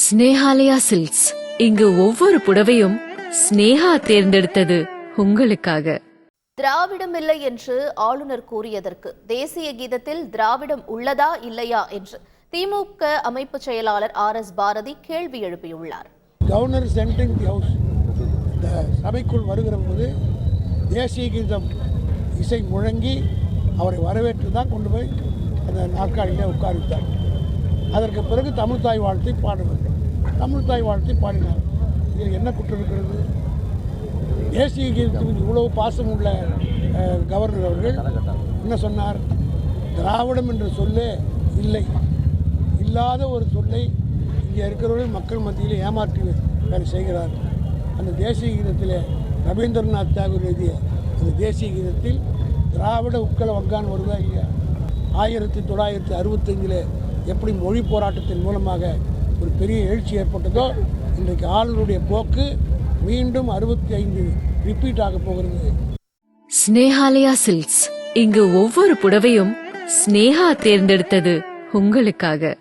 Snehalaya silks. இங்கு ஒவ்வொரு புடவையும் ஸ்னேகா தேர்ந்தெடுத்தது உங்களுக்காக. திராவிடம் இல்லை என்று ஆளுநர் கூறியதற்கு தேசிய கீதத்தில் திராவிடம் உள்ளதா இல்லையா என்று திமுக அமைப்பு செயலாளர் RS பாரதி கேள்வி எழுப்பியுள்ளார். கவர்னர் சென்ட்ரிங் தி ஹவுஸ் இந்த சபைக்குள் வருகிற போது தேசிய கீதம் இசை முழங்கி அவரை வரவேற்று தான் கொண்டு போய் அந்த நாற்காலியில் உட்கார்ந்தார். அதற்கு பிறகு தமிழ்தாய் வாழ்த்தை பாடுவார். தமிழ்தாய் வாழ்த்தை பாடினார். இதில் என்ன குற்றம் இருக்கிறது? தேசிய கீதத்துக்கு இவ்வளவு பாசம் உள்ள கவர்னர் அவர்கள் என்ன சொன்னார்? திராவிடம் என்ற சொல்லே இல்லை, இல்லாத ஒரு சொல்லை இங்கே இருக்கிறவர்கள் மக்கள் மத்தியில் ஏமாற்றி வேலை செய்கிறார். அந்த தேசிய கீதத்தில் ரவீந்திரநாத் தாகூர் எழுதிய அந்த தேசிய கீதத்தில் திராவிட உட்கல வங்கான் வருதா இல்லையா? 1965 எப்படி மொழி போராட்டத்தின் மூலமாக ஒரு பெரிய எழுச்சி ஏற்பட்டதோ, இன்றைக்கு ஆளுநருடைய போக்கு மீண்டும் 65 ரிப்பீட் ஆக போகிறது. ஸ்னேஹாலயா சில்க்ஸ். இங்கு ஒவ்வொரு புடவையும் ஸ்னேகா தேர்ந்தெடுத்தது உங்களுக்காக.